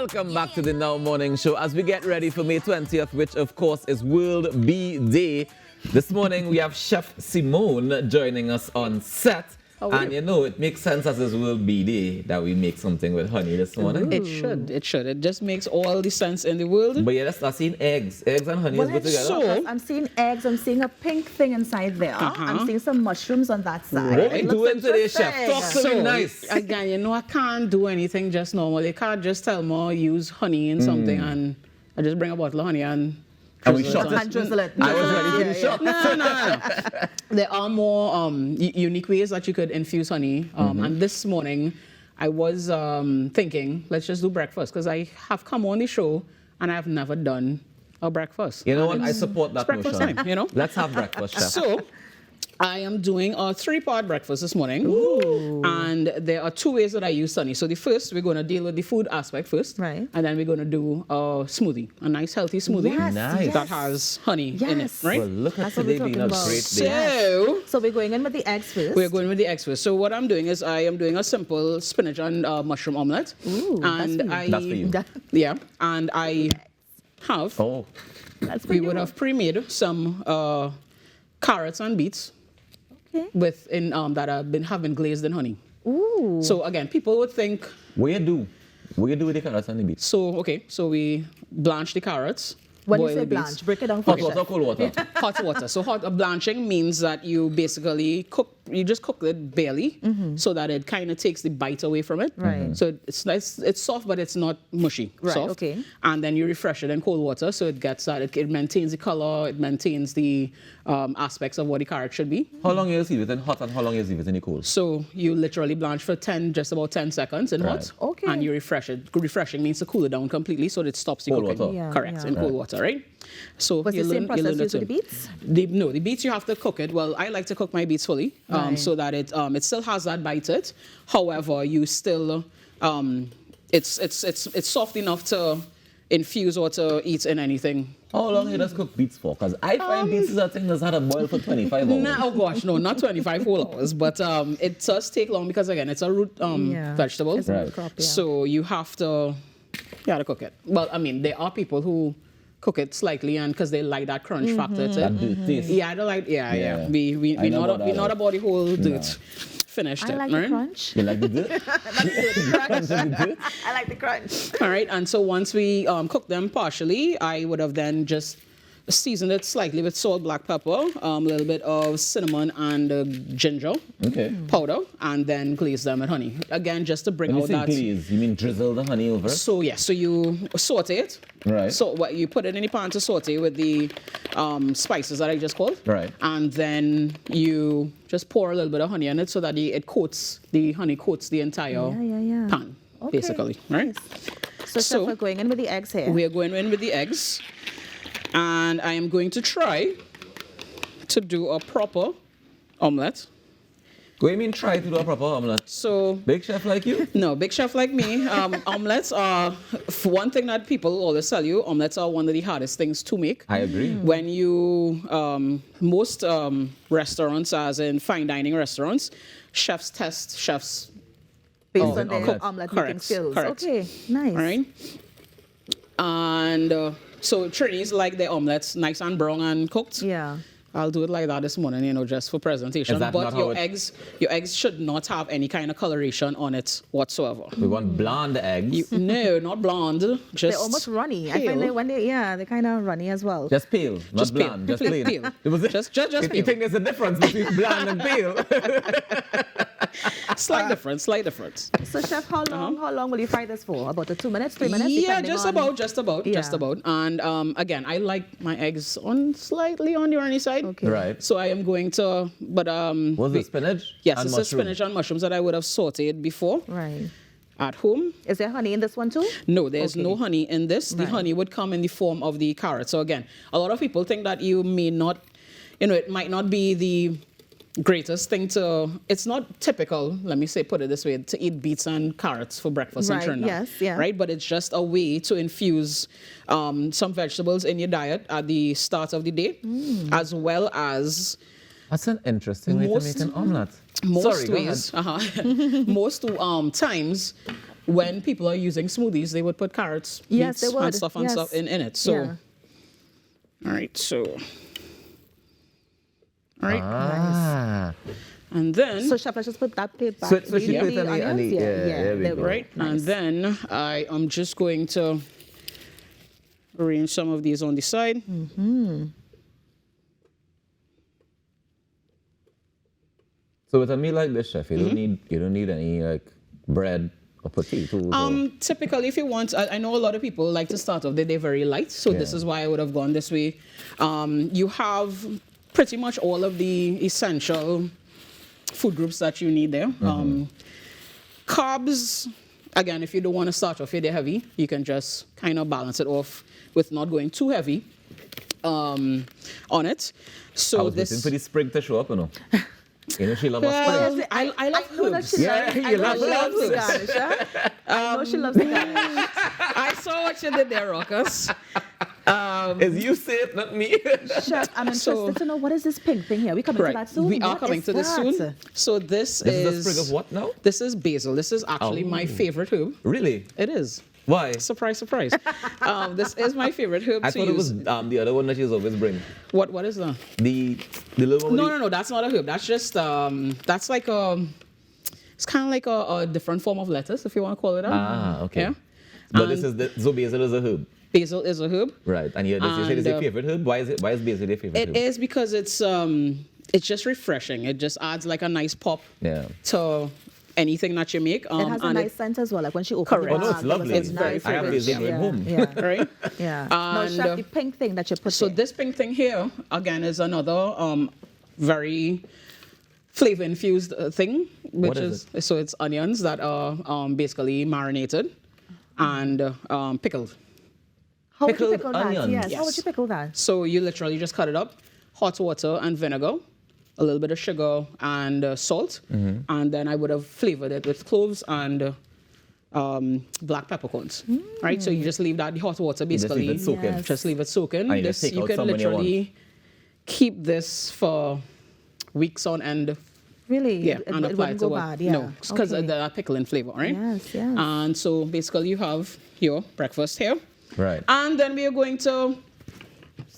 Welcome back to the Now Morning Show as we get ready for May 20th, which of course is World Bee Day. This morning we have Chef Simone joining us on set. And you know, it makes sense as it's World Bee Day that we make something with honey this morning. It should. It just makes all the sense in the world. But yeah, let's start seeing eggs. Eggs and honey is good together. So, I'm seeing eggs. I'm seeing a pink thing inside there. I'm seeing some mushrooms on that side. What we doing today, Chef? Talk to me nice. Again, you know, I can't do anything just normal. You can't just tell me use honey in something and I just bring a bottle of honey and we shot it. Drizzle it. I was ready to be shot. No. There are more unique ways that you could infuse honey. And this morning, I was thinking, let's just do breakfast because I have come on the show and I've never done a breakfast. You know what? I support that breakfast notion. time, you know? Let's have breakfast, Chef. So, I am doing a 3-part breakfast this morning. Ooh. And there are 2 ways that I use honey. So the first, we're going to deal with the food aspect first. Right. And then we're going to do a smoothie, a nice healthy smoothie Yes, Nice. that has honey in it, Yes. right? Well, look at That's what we're today being a talking about. great day. So, So we're going in with the eggs first. we're going with the eggs first. So what I'm doing is I am doing a simple spinach and mushroom omelette. Ooh, and That's for you. Yeah, and I have, Oh, That's we would have pre-made some carrots and beets Okay. with that have been glazed in honey. Ooh. So again, people would think, what you do with the carrots and the beets? so we blanch the carrots. When you boil say the beets. blanch, break it down for Hot water, cold water. Hot water. So blanching means that you basically just cook it barely so that it kind of takes the bite away from it. Right. So it's nice, it's soft, but it's not mushy. Right, Soft. okay. And then you refresh it in cold water so it gets that, it maintains the color, it maintains the aspects of what the carrot should be. How long you leave it in hot and how long you leave it in the cold? So you literally blanch for just about 10 seconds in hot. Right. Okay. And you refresh it. Refreshing means to cool it down completely so that it stops the Cold cooking. water. Yeah, Correct, yeah. in cold water, right? So Was you the same learn process that used with the too. beets? No, the beets you have to cook it. Well, I like to cook my beets fully, Right. so that it still has that bite to it. However, you still it's soft enough to infuse or to eat in anything. How long you just cook beets for? Because I find beets is a thing that's had to boil for 25 hours. No, oh gosh, no, not 25 whole hours, but it does take long because again, it's a root vegetable. It's a Right. crop, yeah. So you have to cook it. Well, I mean, there are people who cook it slightly and because they like that crunch factor to That it. taste. Yeah, I don't like. Yeah. Yeah. We I know not about not that. about the whole dirt. Finished I it, like right? the crunch. You like the dirt? I like the crunch. All right, and so once we cook them partially, I would have then just seasoned it slightly with salt, black pepper, a little bit of cinnamon and ginger Okay. powder, and then glaze them with honey. Again, just to bring When you out say that. glaze, you mean drizzle the honey over it? So yeah, so you saute it. Right. So what you put it in the pan to saute with the spices that I just called. Right. And then you just pour a little bit of honey on it so that the honey coats the entire Yeah. pan, Okay, basically, right? So, So- Chef, we're going in with the eggs here. We are going in with the eggs, and I am going to try to do a proper omelette. What do you mean try to do a proper omelette? So Big chef like you? no, big chef like me, omelets are, for one thing that people always tell you, omelets are one of the hardest things to make. I agree. When you, most restaurants, as in fine dining restaurants, chefs test chefs, Based Oh, on their omelette. omelette Correct, making skills. correct. Okay, nice. all right? And so Trinis like their omelets nice and brown and cooked. Yeah. I'll do it like that this morning, just for presentation. Is that But not how your it- eggs should not have any kind of coloration on it whatsoever. We want blonde eggs. No, not blonde. Just They're almost runny. I find pale. that they're kind of runny as well. Just pale, not Just pale. blonde. Just Pale. plain. Pale. It was Just You pale. think there's a difference between blonde and pale? Slight difference. So, Chef, how long will you fry this for? About 2 minutes, 3 minutes? Yeah, depending just on- about. Yeah. And again, I like my eggs slightly on the runny side. Okay. Right. So I am going to, but Was it spinach? yes, and it's mushroom? a spinach and mushrooms that I would have sautéed before Right. at home. Is there honey in this one too? No, there's Okay. no honey in this. The Right. honey would come in the form of the carrot. So again, a lot of people think that you may not, it might not be the greatest thing to, it's not typical, let me say, put it this way, to eat beets and carrots for breakfast in Right, Trinidad. yes, yeah. Right, but it's just a way to infuse some vegetables in your diet at the start of the day, as well as That's an interesting way to make an omelette. most Sorry, go ways, ahead. most times when people are using smoothies, they would put carrots, Yes, they beets, would. and stuff Yes. in it. So, Yeah. all right, so, all right, Ah. and then, So chef, let's just put that plate back. So she You put need it on the, onions? yeah, there we there go. right, and Nice. then I am just going to arrange some of these on the side. So with a meal like this, chef, you don't need any like bread or potatoes. or... Typically, if you want, I know a lot of people like to start off the day very light, so this Yeah. is why I would have gone this way. You have pretty much all of the essential food groups that you need there. Carbs, again, if you don't want to start off your day heavy, you can just kind of balance it off with not going too heavy on it. I So was waiting this. for the spring to show up, you know. You know, she loves a Well, spring. I love I know that herbs. she Yeah, loves, you I know love she loves the herbs. garnish, huh? I know she loves the garnish. I saw what you did there, Rockus. As you say it, not me. Chef, I'm interested to know what is this pink thing here. We coming to that soon? We are What coming is to this that? soon. So this This is is a sprig of what now? This is basil. This is actually my favorite herb. Really? It is. Why? Surprise, surprise. This is my favorite herb I to thought it use. was the other one that she's always bring. What is that? The little one. No, that's not a herb. That's just that's like it's kind of like a different form of lettuce, if you want to call it that. Ah, okay. Yeah. But this is so basil is a herb, Basil is a herb. right? And you said it's And, your favorite herb. Why is basil your favorite herb? It is because it's just refreshing. It just adds like a nice pop Yeah. to anything that you make. It has a and nice scent as well. Like when she opens Correct. the Oh no, it's bag, lovely. It's very I have fragrant, basil yeah. at home. Yeah, right. yeah. No, And, chef, the pink thing that you put So there. this pink thing here again is another very flavor infused thing, which What is so it's onions that are basically marinated and pickled. How would you pickled pickle that? onions. Yes. How would Yes. you pickle that? So you literally just cut it up, hot water and vinegar, a little bit of sugar and salt, and then I would have flavored it with cloves and black peppercorns. Right, so you just leave that hot water just basically. leave it soak in. Yes. Just leave it soaking. And you just take You out can some when you want. literally keep this for weeks on end. Really? Yeah, It, and it apply wouldn't to go what? bad. Yeah. No, because Okay. of the pickling flavor, right? Yes, yes. And so basically you have your breakfast here. Right. And then we are going to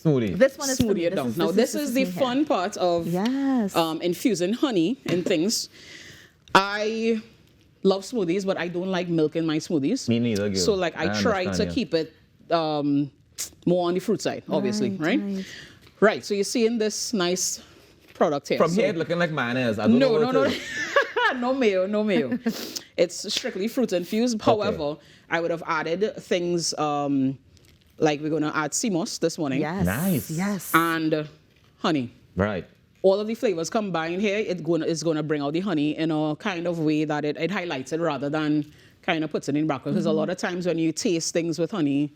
Smoothie. This one is for smoothie me. it down. Now this is the me here. fun part of Yes. infusing honey in things. I love smoothies, but I don't like milk in my smoothies. Me neither, girl. So like I try to understand you. keep it more on the fruit side, obviously, right? Right. Right. So you're seeing this nice product here. From So- here, it looking like mayonnaise. I don't know no, what no, it no. is. No mayo, no mayo. It's strictly fruit infused. However, I would have added things like we're going to add sea moss this morning. Yes. Nice. Yes. And honey. Right. All of the flavors combined here, it's going to bring out the honey in a kind of way that it highlights it rather than kind of puts it in background. Because a lot of times when you taste things with honey,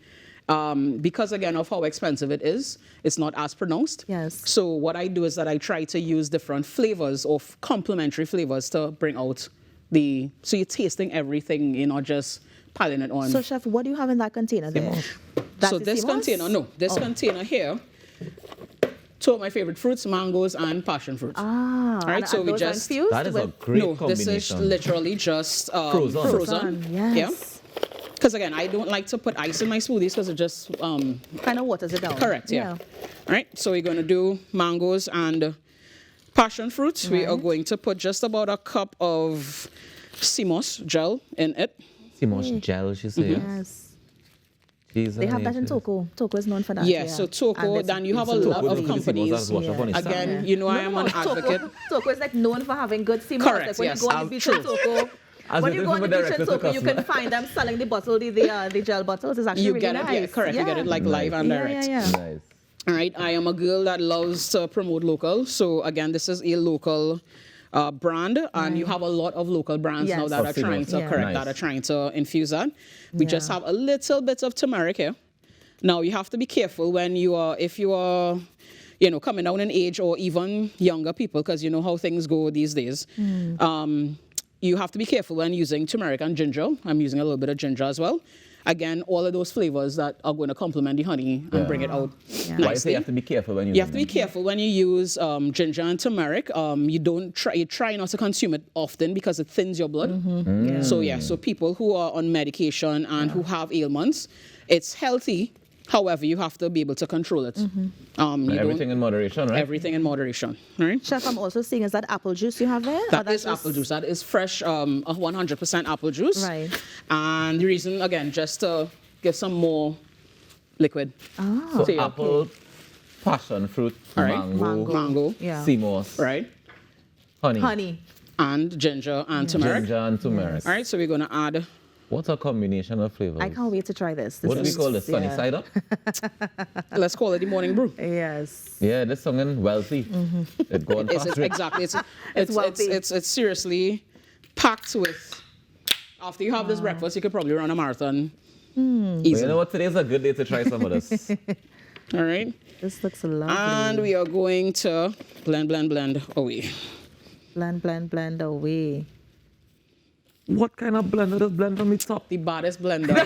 because again of how expensive it is, it's not as pronounced. Yes. So what I do is that I try to use different flavors or complementary flavors to bring out so you're tasting everything, you're not just piling it on. So, chef, what do you have in that container there? That So is this sea moss? container, this container here, two of my favorite fruits, mangoes and passion fruit. Ah, All right, and so we those are just infused That is a with- great no, this combination. is literally just Frozen. frozen. Yes. Yeah. Because again, I don't like to put ice in my smoothies because it just Kind of waters it down. correct. Yeah. All right. So we're going to do mangoes and passion fruit. We are Right. going to put just about a cup of sea moss gel in it. See much gel, she says. Yes. They have that in Toko. Toko is known for that. Yeah. So Toko, then you have a lot of companies. Again, you know I am an advocate. Toko is like known for having good sea moss. Correct, Like when yes. you go on the beach in Toko, when you go on the beach in Toko, you can find them selling the bottle, the gel bottles. It's actually You really get it, nice. yeah, correct. You get it like live and direct. Yeah. Nice. All right, I am a girl that loves to promote local. So again, this is a local brand, and you have a lot of local brands now Yes. that Of are trying Seamoss. to Yeah. correct Nice. that are trying to infuse that. We just Yeah. have a little bit of turmeric here. Now you have to be careful when if you are, coming down in age or even younger people, because you know how things go these days. You have to be careful when using turmeric and ginger. I'm using a little bit of ginger as well. again, all of those flavors that are going to complement the honey and bring it out Yeah. Why you say nicely. you have to be careful when you You have to be careful when you use ginger and turmeric. You try not to consume it often because it thins your blood. Yeah. So people who are on medication and who have ailments, it's healthy. However, you have to be able to control it. You everything in moderation, right? everything in moderation, right? Chef, I'm also seeing, is that apple juice you have there? Or That that's is apple juice. That is fresh, 100% apple juice. Right. And the reason, again, just to give some more liquid. So to your- apple, passion fruit, All right. mango, Mango. Yeah. sea moss, Right? honey, Honey. And ginger and turmeric. ginger and turmeric. All right, so we're going to add. What a combination of flavors. I can't wait to try this. What do we is- call this? Sunny yeah. side up? Let's call it the morning brew. Yes. Yeah, this song in wealthy. It going It's, fast. it's rich. exactly. It's wealthy. it's seriously packed with. After you have this breakfast, you could probably run a marathon. But you Easily. know what? Today's a good day to try some of this. All right, This looks lovely. and we are going to blend away. blend away. What kind of blender does blend from the top? The baddest blender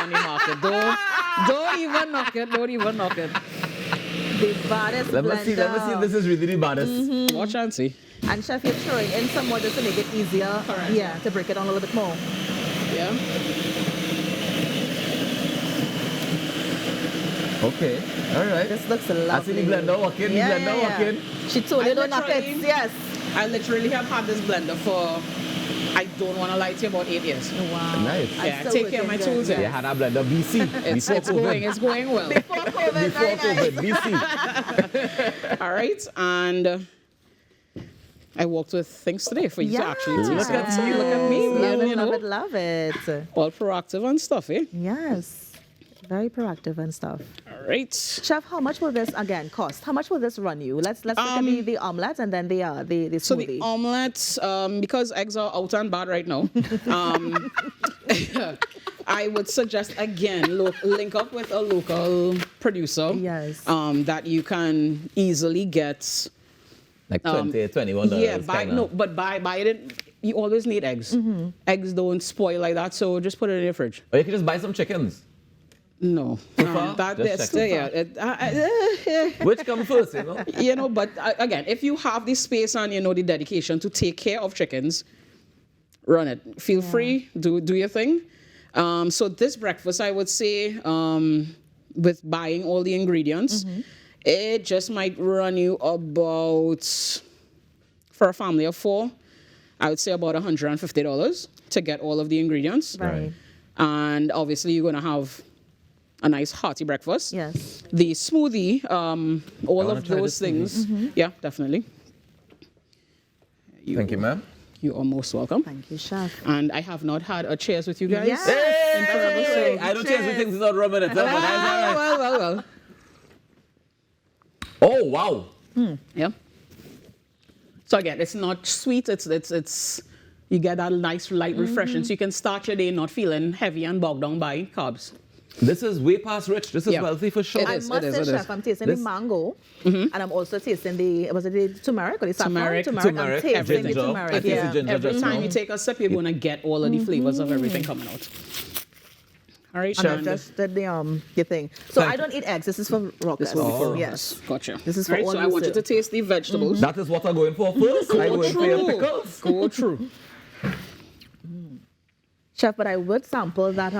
on the market. Don't even knock it. Don't even knock it. The baddest Let me blender. see if this is really the baddest. Watch and see. And chef, you're throwing in some more just to make it easier. Correct. Yeah, to break it down a little bit more. Yeah. Okay, all right. This looks lovely. I see the blender working, Yeah, the blender yeah, yeah. working. She told you I don't knock it. literally- Yes. I literally have had this blender for, I don't want to lie to you, about 8 years. Wow. Nice. And Yeah, still take care of my working tools, good. You had a blender BC, before It's going well. Before COVID, Before very nice. COVID, BC. All right, and I worked with things today for you to actually taste. Look at it. you. Look at me, Love you it, know, love it, love it. all proactive and stuff, eh? Yes. Very proactive and stuff. All right. Chef, how much will this again cost? How much will this run you? Let's look at the omelette and then the smoothie. So the omelette, because eggs are out and bad right now, I would suggest again link up with a local producer. Yes. That you can easily get. Like $21. Yeah, buy kinda. no, but buy it. You always need eggs. Eggs don't spoil like that, so just put it in your fridge. Or you can just buy some chickens. No, far? that Just that's checking. yeah. Which come first, you know? You know, but again, if you have the space and you know the dedication to take care of chickens, run it. Feel free, do your thing. So this breakfast, I would say, with buying all the ingredients, it just might run you about, for a family of 4, I would say about $150 to get all of the ingredients. Right. And obviously, you're gonna have a nice hearty breakfast. Yes. The smoothie, all wanna of try the those things. Yeah, definitely. Thank you, ma'am. You are most welcome. Thank you, chef. And I have not had a cheers with you guys. Yes. Hey, I don't change the things without rubbing it. But that's all right. Well. Oh, wow. Yeah. So again, it's not sweet. It's you get that nice light refreshing, so you can start your day not feeling heavy and bogged down by carbs. This is way past rich. This is Yeah. wealthy for sure. It I is, must it say, is, it chef, is. I'm tasting This- the mango, and I'm also tasting the turmeric or the saffron? Turmeric. I'm Turmeric, tasting the ginger. turmeric. I taste the Yeah. ginger Every just time now. you take a sip, you're gonna get all of the flavors of everything coming out. All right, And I Chef. just did the thing. So Thank I don't eat eggs. This is for Rockus. This will be for Yes. Gotcha. This is for Right, all so I you want you sir. to taste the vegetables. That is what I'm going for first. I go in for your pickles. Go through. Chef, but I would sample that.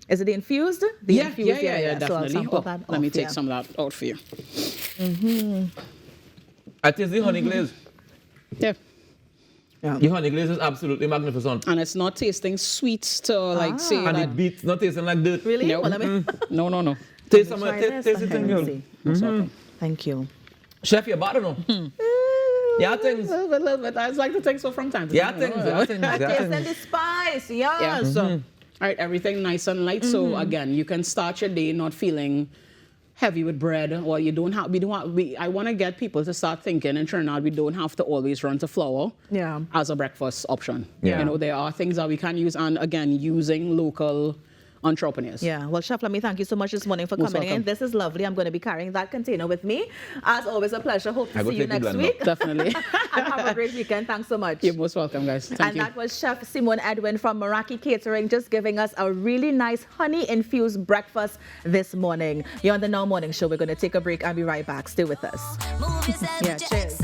Is it the infused? The infused, yeah, So I'll definitely. sample Oh, that let me off, take yeah. some of that out for you. I taste the honey glaze. Yeah. The honey glaze is absolutely magnificent. And it's not tasting sweet to like say And that. it beats, not tasting like dirt. Really? No. Well, let me No. Taste some of try it. this. Taste it Okay, in let me you. see. Most welcome. Thank you. Chef, you're bad or no? Yeah, things. A little bit. I just like to take so from time to Yeah, time. things. Yeah, things. Yeah, Tasting things. the spice. Yeah. Yes. All right, everything nice and light. So again, you can start your day not feeling heavy with bread, or you don't have. I want to get people to start thinking in Trinidad we don't have to always run to flour. Yeah. As a breakfast option. Yeah. You know, there are things that we can use, and again, using local entrepreneurs. Yeah, well, Chef, let me thank you so much this morning for Most coming in. welcome. This is lovely. I'm going to be carrying that container with me. As always, a pleasure. Hope to see you next week. Definitely. And have a great weekend. Thanks so much. You're most welcome, guys. Thank you. And that was Chef Simone Edwin from Meraki Catering, just giving us a really nice honey-infused breakfast this morning. You're on the Now Morning Show. We're going to take a break and be right back. Stay with us. Yeah, cheers.